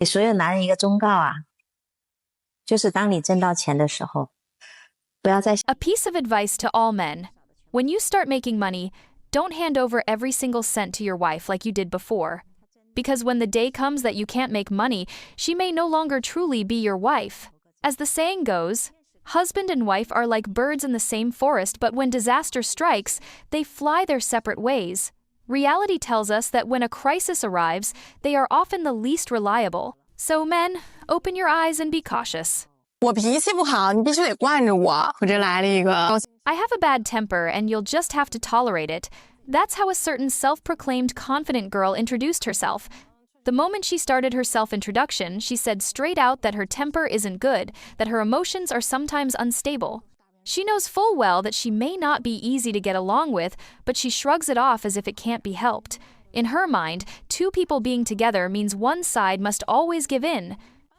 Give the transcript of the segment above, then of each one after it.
给所有男人一个忠告啊，就是当你挣到钱的时候，不要再 A piece of advice to all men. When you start making money, don't hand over every single cent to your wife like you did before. Because when the day comes that you can't make money, she may no longer truly be your wife. As the saying goes, husband and wife are like birds in the same forest, but when disaster strikes, they fly their separate ways. Reality tells us that when a crisis arrives, they are often the least reliable. So men, open your eyes and be cautious. 我脾气不好，你必须得惯着我。我这来了一个 I have a bad temper and you'll just have to tolerate it. That's how a certain self-proclaimed confident girl introduced herself. The moment she started her self-introduction, she said straight out that her temper isn't good, that her emotions are sometimes unstable. She knows full well that she may not be easy to get along with, but she shrugs it off as if it can't be helped. In her mind, two people being together means one side must always give in.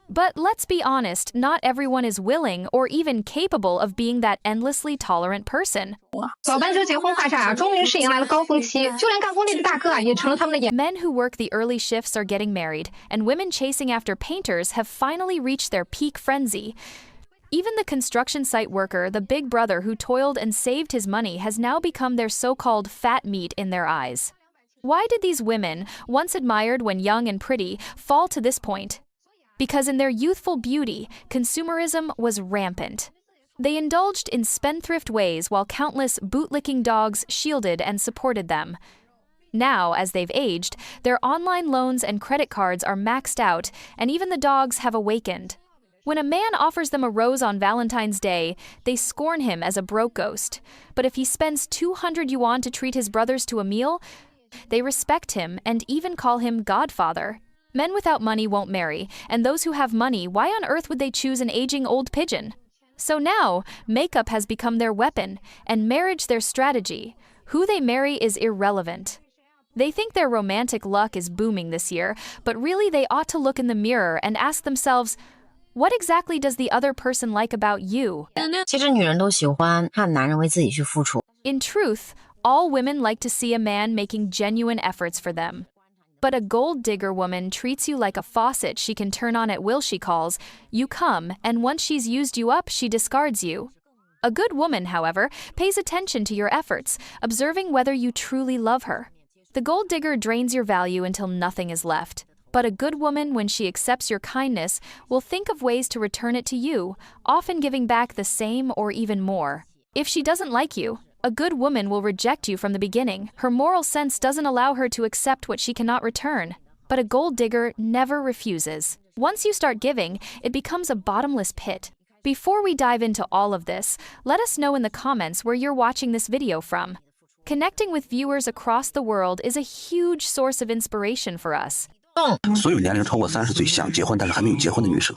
But let's be honest, not everyone is willing or even capable of being that endlessly tolerant person. 老班车结婚话茬终于是迎来了高峰期，就连干工地的大哥也成了他们的眼。 Men who work the early shifts are getting married, and women chasing after painters have finally reached their peak frenzy. Even the construction site worker, the big brother who toiled and saved his money, has now become their so-called fat meat in their eyes. Why did these women, once admired when young and pretty, fall to this point? Because in their youthful beauty, consumerism was rampant. They indulged in spendthrift ways while countless bootlicking dogs shielded and supported them. Now, as they've aged, their online loans and credit cards are maxed out, and even the dogs have awakened. When a man offers them a rose on Valentine's Day, they scorn him as a broke ghost. But if he spends 200 yuan to treat his brothers to a meal, they respect him and even call him Godfather. Men without money won't marry, and those who have money, why on earth would they choose an aging old pigeon? So now, makeup has become their weapon, and marriage their strategy. Who they marry is irrelevant. They think their romantic luck is booming this year, but really they ought to look in the mirror and ask themselves, what exactly does the other person like about you? 其实女人都喜欢看男人为自己去付出。 In truth, all women like to see a man making genuine efforts for them. But a gold digger woman treats you like a faucet she can turn on at will, she calls. You come, and once she's used you up, she discards you. A good woman, however, pays attention to your efforts, observing whether you truly love her. The gold digger drains your value until nothing is left. But a good woman, when she accepts your kindness, will think of ways to return it to you, often giving back the same or even more. If she doesn't like you, a good woman will reject you from the beginning. Her moral sense doesn't allow her to accept what she cannot return. But a gold digger never refuses. Once you start giving, it becomes a bottomless pit. Before we dive into all of this, let us know in the comments where you're watching this video from. Connecting with viewers across the world is a huge source of inspiration for us. 所有年龄超过30岁想结婚但是还没有结婚的女生。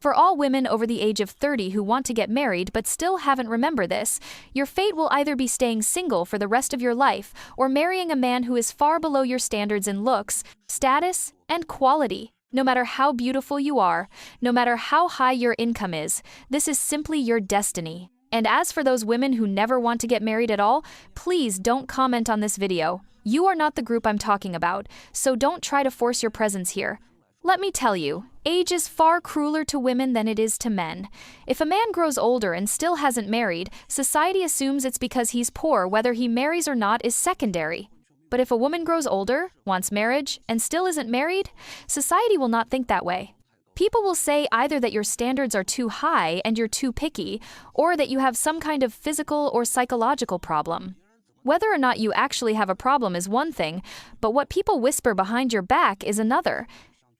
For all women over the age of 30 who want to get married but still haven't remembered this, your fate will either be staying single for the rest of your life or marrying a man who is far below your standards in looks, status, and quality. No matter how beautiful you are, no matter how high your income is, this is simply your destiny. And as for those women who never want to get married at all, please don't comment on this video. You are not the group I'm talking about, so don't try to force your presence here. Let me tell you, age is far crueler to women than it is to men. If a man grows older and still hasn't married, society assumes it's because he's poor. Whether he marries or not is secondary. But if a woman grows older, wants marriage, and still isn't married, society will not think that way. People will say either that your standards are too high and you're too picky, or that you have some kind of physical or psychological problem. Whether or not you actually have a problem is one thing, but what people whisper behind your back is another,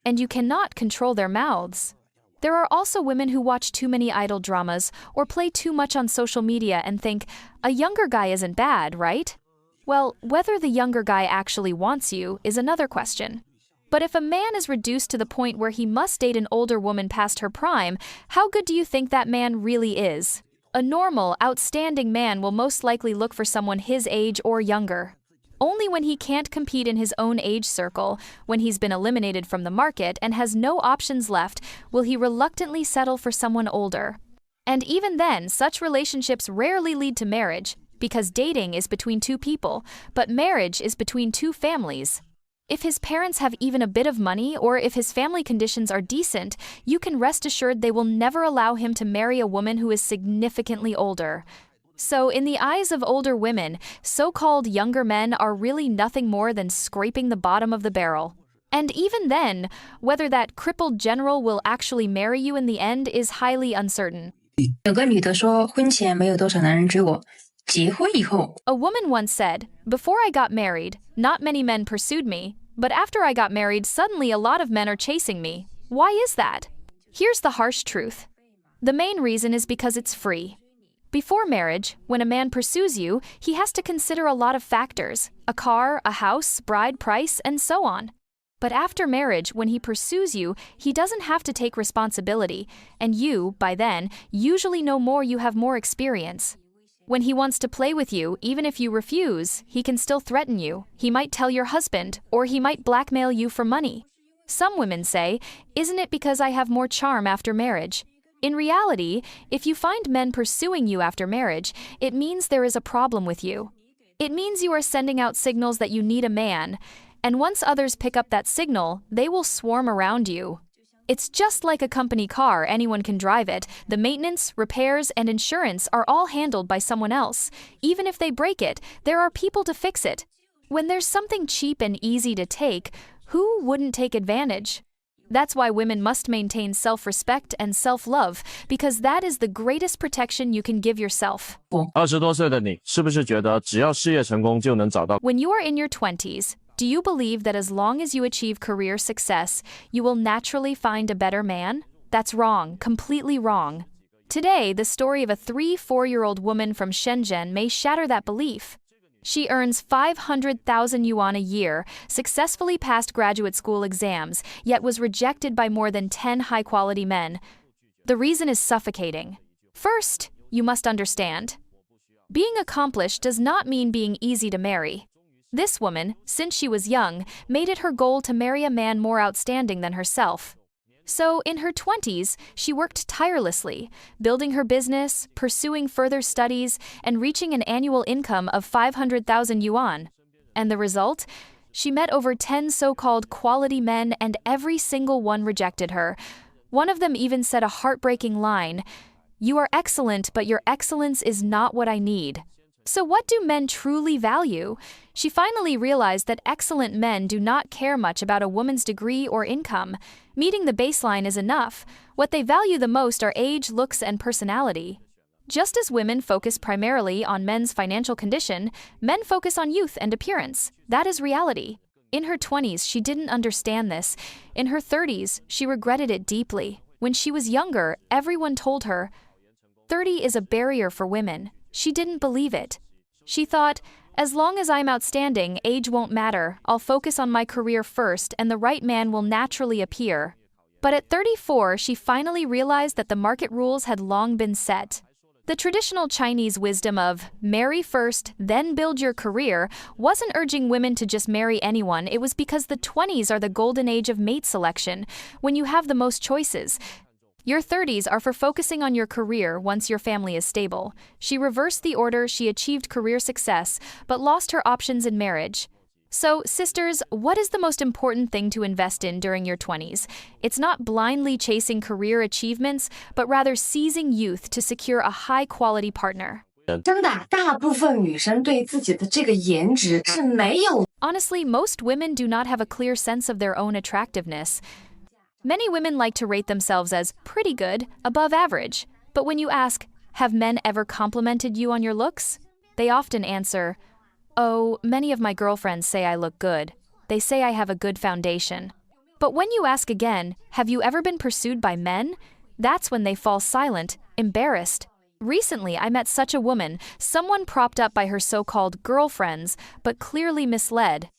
and you cannot control their mouths. There are also women who watch too many idol dramas or play too much on social media and think, a younger guy isn't bad, right? Well, whether the younger guy actually wants you is another question. But if a man is reduced to the point where he must date an older woman past her prime, how good do you think that man really is? A normal, outstanding man will most likely look for someone his age or younger. Only when he can't compete in his own age circle, when he's been eliminated from the market and has no options left, will he reluctantly settle for someone older. And even then, such relationships rarely lead to marriage, because dating is between two people, but marriage is between two families. If his parents have even a bit of money or if his family conditions are decent, you can rest assured they will never allow him to marry a woman who is significantly older. So, in the eyes of older women, so-called younger men are really nothing more than scraping the bottom of the barrel. And even then, whether that crippled general will actually marry you in the end is highly uncertain. 有个女的说，婚前没有多少男人追我，结婚以后 A woman once said, "Before I got married, not many men pursued me, but after I got married, suddenly a lot of men are chasing me. Why is that?" Here's the harsh truth. The main reason is because it's free. Before marriage, when a man pursues you, he has to consider a lot of factors: a car, a house, bride price, and so on. But after marriage, when he pursues you, he doesn't have to take responsibility, and you, by then, usually know more, you have more experience. When he wants to play with you, even if you refuse, he can still threaten you. He might tell your husband, or he might blackmail you for money. Some women say, "Isn't it because I have more charm after marriage?" In reality, if you find men pursuing you after marriage, it means there is a problem with you. It means you are sending out signals that you need a man, and once others pick up that signal, they will swarm around you. It's just like a company car, anyone can drive it. The maintenance, repairs, and insurance are all handled by someone else. Even if they break it, there are people to fix it. When there's something cheap and easy to take, who wouldn't take advantage? That's why women must maintain self-respect and self-love, because that is the greatest protection you can give yourself. 20多岁的你，是不是觉得只要事业成功就能找到？ When you are in your 20s, do you believe that as long as you achieve career success, you will naturally find a better man? That's wrong, completely wrong. Today, the story of a 3-4-year-old woman from Shenzhen may shatter that belief. She earns 500,000 yuan a year, successfully passed graduate school exams, yet was rejected by more than 10 high-quality men. The reason is suffocating. First, you must understand. Being accomplished does not mean being easy to marry. This woman, since she was young, made it her goal to marry a man more outstanding than herself. So, in her 20s, she worked tirelessly, building her business, pursuing further studies, and reaching an annual income of 500,000 yuan. And the result? She met over 10 so-called quality men, and every single one rejected her. One of them even said a heartbreaking line, "You are excellent, but your excellence is not what I need." So what do men truly value? She finally realized that excellent men do not care much about a woman's degree or income. Meeting the baseline is enough. What they value the most are age, looks, and personality. Just as women focus primarily on men's financial condition, men focus on youth and appearance. That is reality. In her 20s, she didn't understand this. In her 30s, she regretted it deeply. When she was younger, everyone told her, 30 is a barrier for women. She didn't believe it. She thought, as long as I'm outstanding, age won't matter. I'll focus on my career first and the right man will naturally appear. But at 34, she finally realized that the market rules had long been set. The traditional Chinese wisdom of marry first, then build your career wasn't urging women to just marry anyone. It was because the 20s are the golden age of mate selection, when you have the most choices. Your 30s are for focusing on your career once your family is stable. She reversed the order. She achieved career success, but lost her options in marriage. So, sisters, what is the most important thing to invest in during your 20s? It's not blindly chasing career achievements, but rather seizing youth to secure a high-quality partner. 真的，大部分女生对自己的这个颜值是没有。 Honestly, most women do not have a clear sense of their own attractiveness. Many women like to rate themselves as pretty good, above average. But when you ask, have men ever complimented you on your looks? They often answer, oh, many of my girlfriends say I look good. They say I have a good foundation. But when you ask again, have you ever been pursued by men? That's when they fall silent, embarrassed. Recently, I met such a woman, someone propped up by her so-called girlfriends, but clearly misled.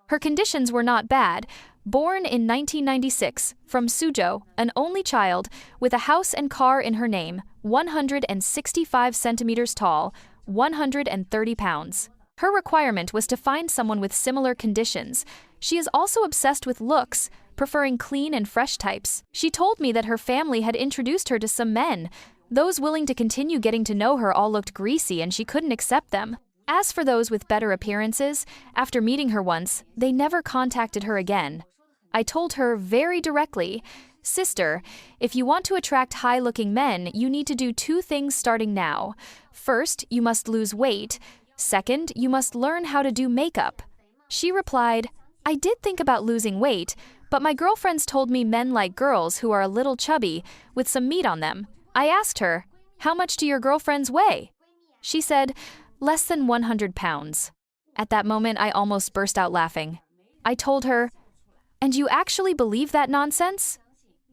Her conditions were not bad. Born in 1996, from Suzhou, an only child, with a house and car in her name, 165 centimeters tall, 130 pounds. Her requirement was to find someone with similar conditions. She is also obsessed with looks, preferring clean and fresh types. She told me that her family had introduced her to some men. Those willing to continue getting to know her all looked greasy and she couldn't accept them. As for those with better appearances, after meeting her once, they never contacted her again. I told her very directly, "Sister, if you want to attract high-looking men, you need to do two things starting now. First, you must lose weight. Second, you must learn how to do makeup." She replied, "I did think about losing weight, but my girlfriends told me men like girls who are a little chubby, with some meat on them." I asked her, "How much do your girlfriends weigh?" She said, "Less than 100 pounds. At that moment, I almost burst out laughing. I told her, "And you actually believe that nonsense?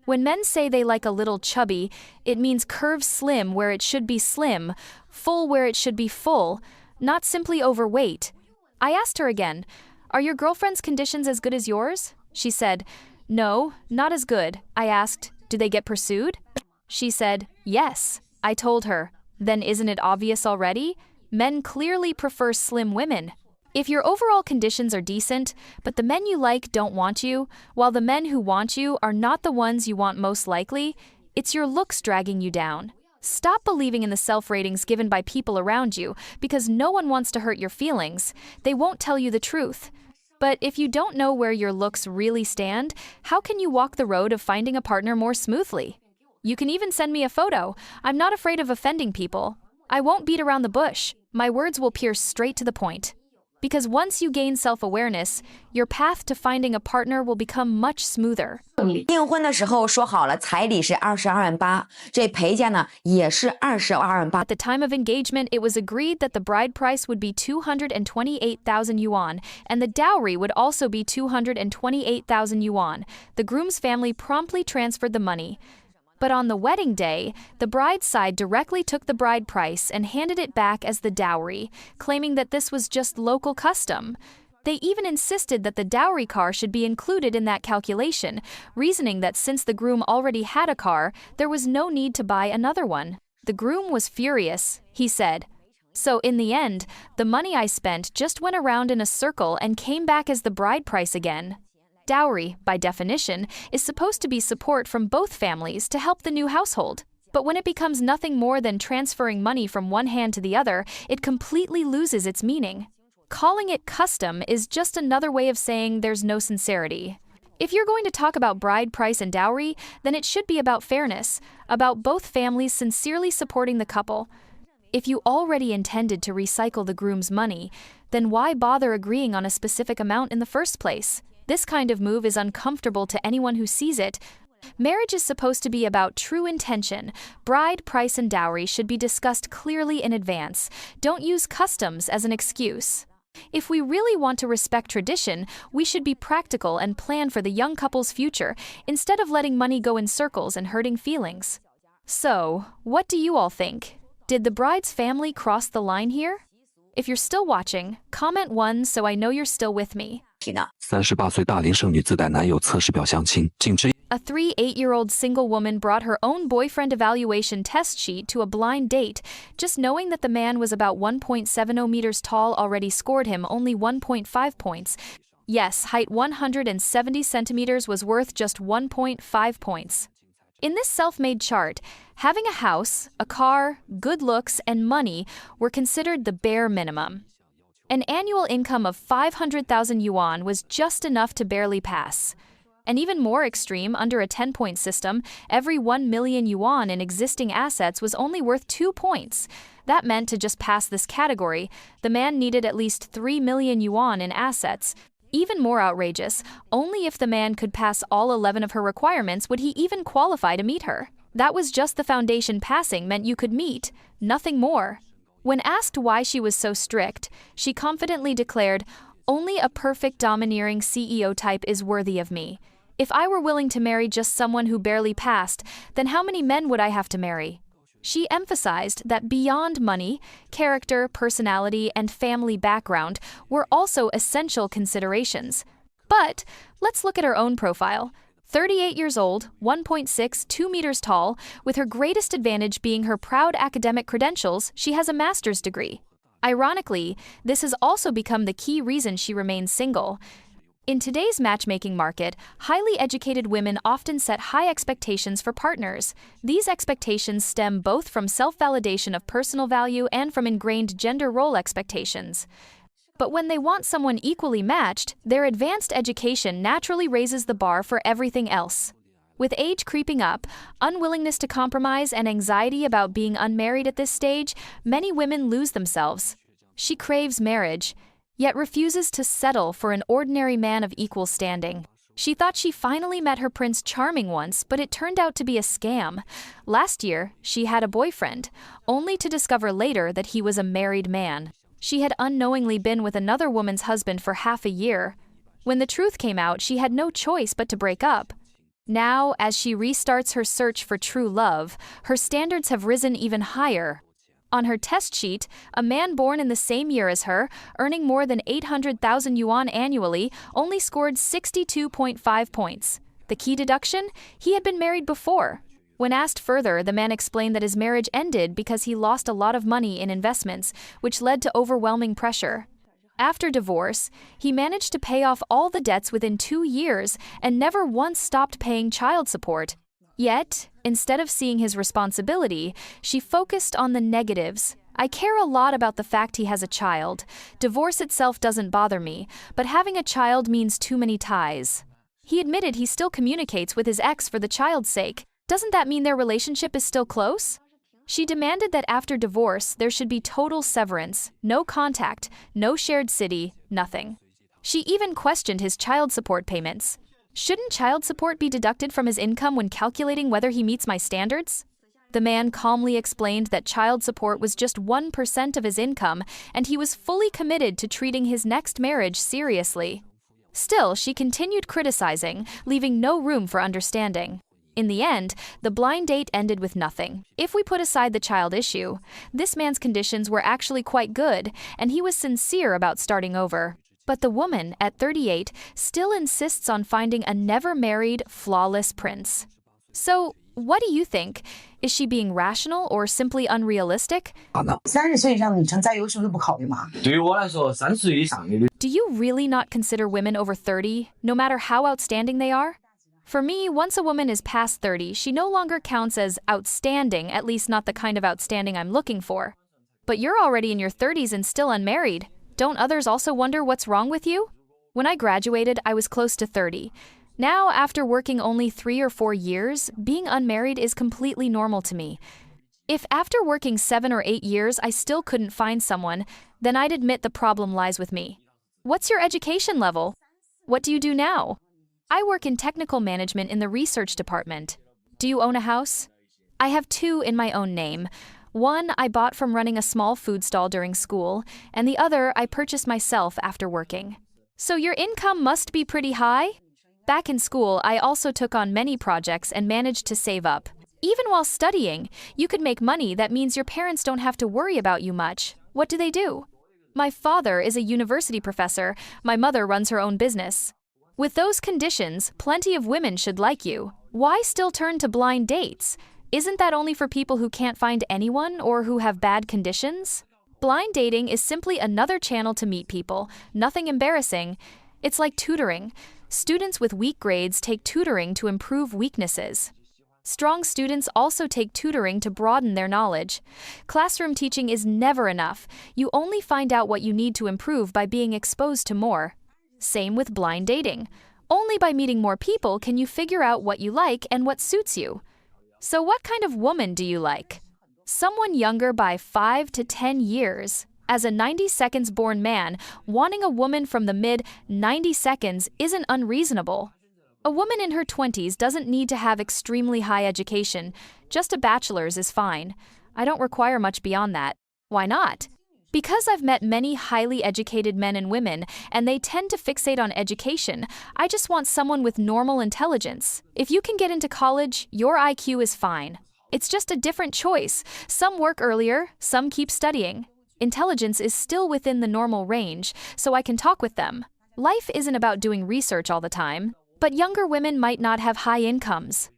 When men say they like a little chubby, it means curves slim where it should be slim, full where it should be full, not simply overweight." I asked her again, "Are your girlfriend's conditions as good as yours?" She said, "No, not as good." I asked, "Do they get pursued?" She said, "Yes." I told her, "Then isn't it obvious already? Men clearly prefer slim women. If your overall conditions are decent, but the men you like don't want you, while the men who want you are not the ones you want most likely, it's your looks dragging you down. Stop believing in the self-ratings given by people around you, because no one wants to hurt your feelings. They won't tell you the truth. But if you don't know where your looks really stand, how can you walk the road of finding a partner more smoothly? You can even send me a photo. I'm not afraid of offending people. I won't beat around the bush. My words will pierce straight to the point. Because once you gain self-awareness, your path to finding a partner will become much smoother. 订婚的时候说好了，彩礼是22.8万，这陪嫁呢也是22.8万。 At the time of engagement, it was agreed that the bride price would be 228,000 yuan, and the dowry would also be 228,000 yuan. The groom's family promptly transferred the money. But on the wedding day, the bride's side directly took the bride price and handed it back as the dowry, claiming that this was just local custom. They even insisted that the dowry car should be included in that calculation, reasoning that since the groom already had a car, there was no need to buy another one. The groom was furious, he said. So in the end, the money I spent just went around in a circle and came back as the bride price again. Dowry, by definition, is supposed to be support from both families to help the new household. But when it becomes nothing more than transferring money from one hand to the other, it completely loses its meaning. Calling it custom is just another way of saying there's no sincerity. If you're going to talk about bride price and dowry, then it should be about fairness, about both families sincerely supporting the couple. If you already intended to recycle the groom's money, then why bother agreeing on a specific amount in the first place? This kind of move is uncomfortable to anyone who sees it. Marriage is supposed to be about true intention. Bride, price, and dowry should be discussed clearly in advance. Don't use customs as an excuse. If we really want to respect tradition, we should be practical and plan for the young couple's future, instead of letting money go in circles and hurting feelings. So, what do you all think? Did the bride's family cross the line here? If you're still watching, comment 1 so I know you're still with me. 38岁大龄剩女自带男友测试表相亲，仅持 A 8-year-old single woman brought her own boyfriend evaluation test sheet to a blind date. Just knowing that the man was about 1.70 meters tall already scored him only 1.5 points. Yes, height 170 centimeters was worth just 1.5 points. In this self-made chart, having a house, a car, good looks, and money were considered the bare minimum. An annual income of 500,000 yuan was just enough to barely pass. And even more extreme, under a 10-point system, every 1 million yuan in existing assets was only worth 2 points. That meant to just pass this category, the man needed at least 3 million yuan in assets. Even more outrageous, only if the man could pass all 11 of her requirements would he even qualify to meet her. That was just the foundation passing meant you could meet, nothing more. When asked why she was so strict, she confidently declared, "Only a perfect domineering CEO type is worthy of me. If I were willing to marry just someone who barely passed, then how many men would I have to marry?" She emphasized that beyond money, character, personality, and family background were also essential considerations. But let's look at her own profile. 38 years old, 1.62 meters tall, with her greatest advantage being her proud academic credentials, she has a master's degree. Ironically, this has also become the key reason she remains single. In today's matchmaking market, highly educated women often set high expectations for partners. These expectations stem both from self-validation of personal value and from ingrained gender role expectations. But when they want someone equally matched, their advanced education naturally raises the bar for everything else. With age creeping up, unwillingness to compromise, and anxiety about being unmarried at this stage, many women lose themselves. She craves marriage, yet refuses to settle for an ordinary man of equal standing. She thought she finally met her Prince Charming once, but it turned out to be a scam. Last year, she had a boyfriend, only to discover later that he was a married man. She had unknowingly been with another woman's husband for half a year. When the truth came out, she had no choice but to break up. Now, as she restarts her search for true love, her standards have risen even higher. On her test sheet, a man born in the same year as her, earning more than 800,000 yuan annually, only scored 62.5 points. The key deduction? He had been married before. When asked further, the man explained that his marriage ended because he lost a lot of money in investments, which led to overwhelming pressure. After divorce, he managed to pay off all the debts within 2 years and never once stopped paying child support. Yet, instead of seeing his responsibility, she focused on the negatives. I care a lot about the fact he has a child. Divorce itself doesn't bother me, but having a child means too many ties. He admitted he still communicates with his ex for the child's sake. Doesn't that mean their relationship is still close? She demanded that after divorce, there should be total severance, no contact, no shared city, nothing. She even questioned his child support payments. Shouldn't child support be deducted from his income when calculating whether he meets my standards? The man calmly explained that child support was just 1% of his income, and he was fully committed to treating his next marriage seriously. Still, she continued criticizing, leaving no room for understanding. In the end, the blind date ended with nothing. If we put aside the child issue, this man's conditions were actually quite good, and he was sincere about starting over. But the woman, at 38, still insists on finding a never-married, flawless prince. So, what do you think? Is she being rational or simply unrealistic? 30岁以上的女生再优秀都不考虑吗？对于我来说，30岁以上的 Do you really not consider women over 30, no matter how outstanding they are? For me, once a woman is past 30, she no longer counts as outstanding, at least not the kind of outstanding I'm looking for. But you're already in your 30s and still unmarried. Don't others also wonder what's wrong with you? When I graduated, I was close to 30. Now, after working only 3 or 4 years, being unmarried is completely normal to me. If after working 7 or 8 years I still couldn't find someone, then I'd admit the problem lies with me. What's your education level? What do you do now? I work in technical management in the research department. Do you own a house? I have 2 in my own name. One I bought from running a small food stall during school, and the other I purchased myself after working. So your income must be pretty high? Back in school, I also took on many projects and managed to save up. Even while studying, you could make money that means your parents don't have to worry about you much. What do they do? My father is a university professor. My mother runs her own business. With those conditions, plenty of women should like you. Why still turn to blind dates? Isn't that only for people who can't find anyone or who have bad conditions? Blind dating is simply another channel to meet people, nothing embarrassing. It's like tutoring. Students with weak grades take tutoring to improve weaknesses. Strong students also take tutoring to broaden their knowledge. Classroom teaching is never enough. You only find out what you need to improve by being exposed to more. Same with blind dating. Only by meeting more people can you figure out what you like and what suits you. So what kind of woman do you like? Someone younger by 5 to 10 years. As a 90 seconds born man, wanting a woman from the mid-90 seconds isn't unreasonable. A woman in her 20s doesn't need to have extremely high education. Just a bachelor's is fine. I don't require much beyond that. Why not? Because I've met many highly educated men and women, and they tend to fixate on education, I just want someone with normal intelligence. If you can get into college, your IQ is fine. It's just a different choice. Some work earlier, some keep studying. Intelligence is still within the normal range, so I can talk with them. Life isn't about doing research all the time, but younger women might not have high incomes.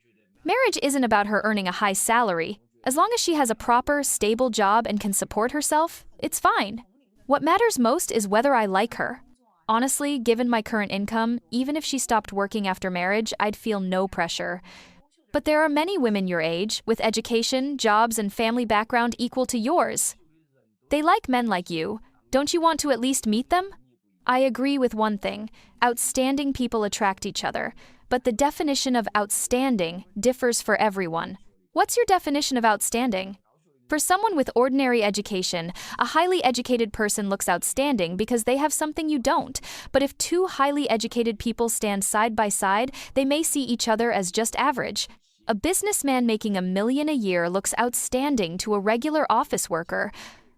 Marriage isn't about her earning a high salary. As long as she has a proper, stable job and can support herself, it's fine. What matters most is whether I like her. Honestly, given my current income, even if she stopped working after marriage, I'd feel no pressure. But there are many women your age, with education, jobs, and family background equal to yours. They like men like you. Don't you want to at least meet them? I agree with one thing. Outstanding people attract each other. But the definition of outstanding differs for everyone. What's your definition of outstanding? For someone with ordinary education, a highly educated person looks outstanding because they have something you don't. But if two highly educated people stand side by side, they may see each other as just average. A businessman making $1 million a year looks outstanding to a regular office worker.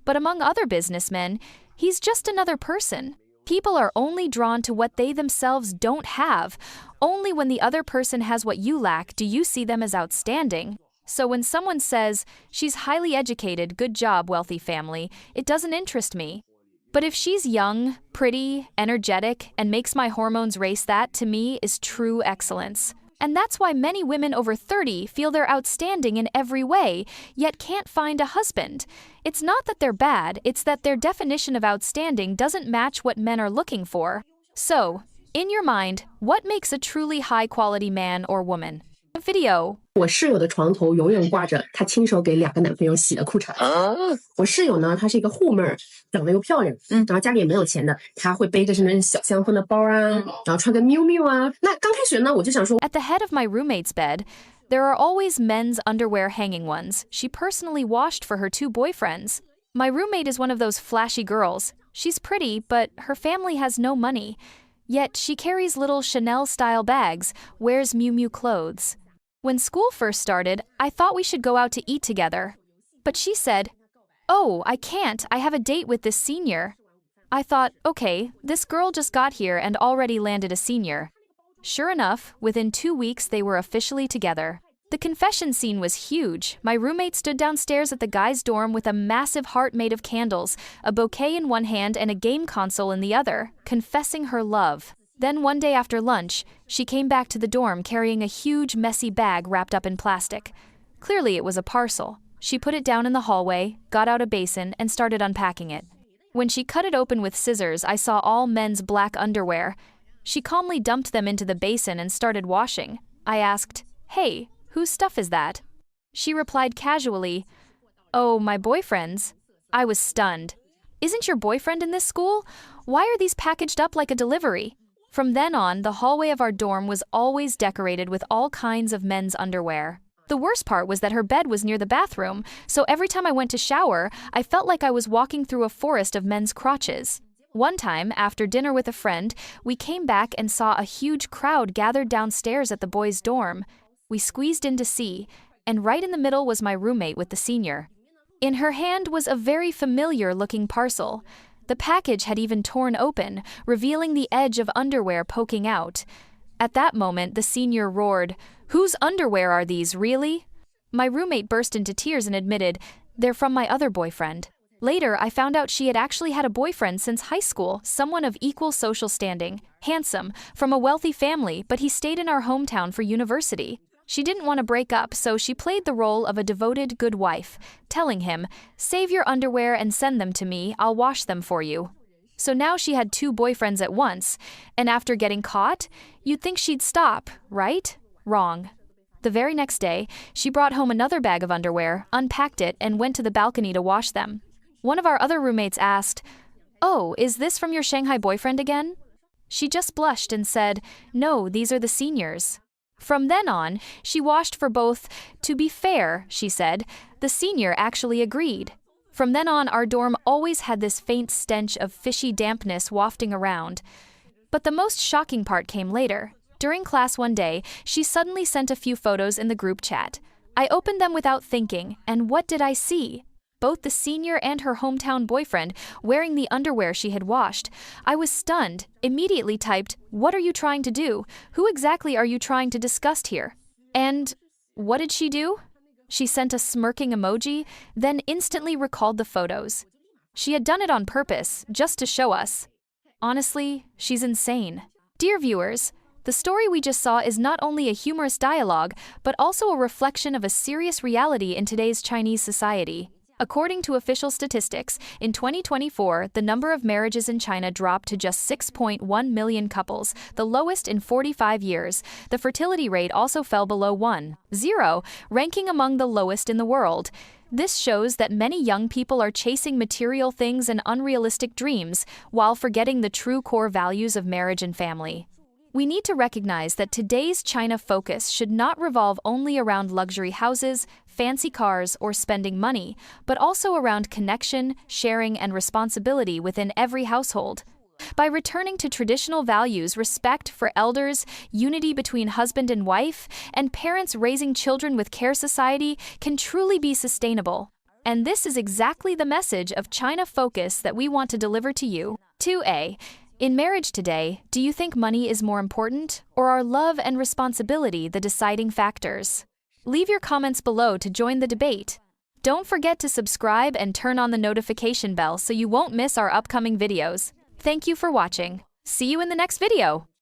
But among other businessmen, he's just another person. People are only drawn to what they themselves don't have. Only when the other person has what you lack do you see them as outstanding. So when someone says, she's highly educated, good job, wealthy family, it doesn't interest me. But if she's young, pretty, energetic, and makes my hormones race, that, to me, is true excellence. And that's why many women over 30 feel they're outstanding in every way, yet can't find a husband. It's not that they're bad, it's that their definition of outstanding doesn't match what men are looking for. So, in your mind, what makes a truly high-quality man or woman? Video. 我室友的床头永远挂着她亲手给2个男朋友洗的裤衩。我室友呢，她是一个护妹儿，长得又漂亮，然后家里也没有钱的，她会背着是那种小香氛的包啊，然后穿个miu miu啊。那刚开始呢，我就想说 At the head of my roommate's bed, there are always men's underwear hanging ones she personally washed for her 2 boyfriends. My roommate is one of those flashy girls. She's pretty, but her family has no money. Yet she carries little Chanel-style bags, wears Miu Miu clothes. When school first started, I thought we should go out to eat together. But she said, "Oh, I can't, I have a date with this senior." I thought, okay, this girl just got here and already landed a senior. Sure enough, within 2 weeks they were officially together. The confession scene was huge. My roommate stood downstairs at the guy's dorm with a massive heart made of candles, a bouquet in one hand and a game console in the other, confessing her love. Then one day after lunch, she came back to the dorm carrying a huge, messy bag wrapped up in plastic. Clearly it was a parcel. She put it down in the hallway, got out a basin, and started unpacking it. When she cut it open with scissors, I saw all men's black underwear. She calmly dumped them into the basin and started washing. I asked, "Hey, whose stuff is that?" She replied casually, "Oh, my boyfriend's." I was stunned. "Isn't your boyfriend in this school? Why are these packaged up like a delivery?" From then on, the hallway of our dorm was always decorated with all kinds of men's underwear. The worst part was that her bed was near the bathroom, so every time I went to shower, I felt like I was walking through a forest of men's crotches. One time, after dinner with a friend, we came back and saw a huge crowd gathered downstairs at the boys' dorm. We squeezed in to see, and right in the middle was my roommate with the senior. In her hand was a very familiar-looking parcel. The package had even torn open, revealing the edge of underwear poking out. At that moment, the senior roared, "Whose underwear are these, really?" My roommate burst into tears and admitted, "They're from my other boyfriend." Later, I found out she had actually had a boyfriend since high school, someone of equal social standing, handsome, from a wealthy family, but he stayed in our hometown for university. She didn't want to break up, so she played the role of a devoted good wife, telling him, "Save your underwear and send them to me, I'll wash them for you." So now she had 2 boyfriends at once, and after getting caught, you'd think she'd stop, right? Wrong. The very next day, she brought home another bag of underwear, unpacked it, and went to the balcony to wash them. One of our other roommates asked, "Oh, is this from your Shanghai boyfriend again?" She just blushed and said, "No, these are the seniors." From then on, she washed for both. To be fair, she said, the senior actually agreed. From then on, our dorm always had this faint stench of fishy dampness wafting around. But the most shocking part came later. During class one day, she suddenly sent a few photos in the group chat. I opened them without thinking, and what did I see? Both the senior and her hometown boyfriend wearing the underwear she had washed. I was stunned, immediately typed, "What are you trying to do? Who exactly are you trying to disgust here?" And what did she do? She sent a smirking emoji, then instantly recalled the photos. She had done it on purpose, just to show us. Honestly, she's insane. Dear viewers, the story we just saw is not only a humorous dialogue, but also a reflection of a serious reality in today's Chinese society. According to official statistics, in 2024, the number of marriages in China dropped to just 6.1 million couples, the lowest in 45 years. The fertility rate also fell below 1.0, ranking among the lowest in the world. This shows that many young people are chasing material things and unrealistic dreams, while forgetting the true core values of marriage and family. We need to recognize that today's China focus should not revolve only around luxury houses, fancy cars, or spending money, but also around connection, sharing, and responsibility within every household. By returning to traditional values, respect for elders, unity between husband and wife, and parents raising children with care, society can truly be sustainable. And this is exactly the message of China focus that we want to deliver to you. 2A. In marriage today, do you think money is more important, or are love and responsibility the deciding factors? Leave your comments below to join the debate. Don't forget to subscribe and turn on the notification bell so you won't miss our upcoming videos. Thank you for watching. See you in the next video.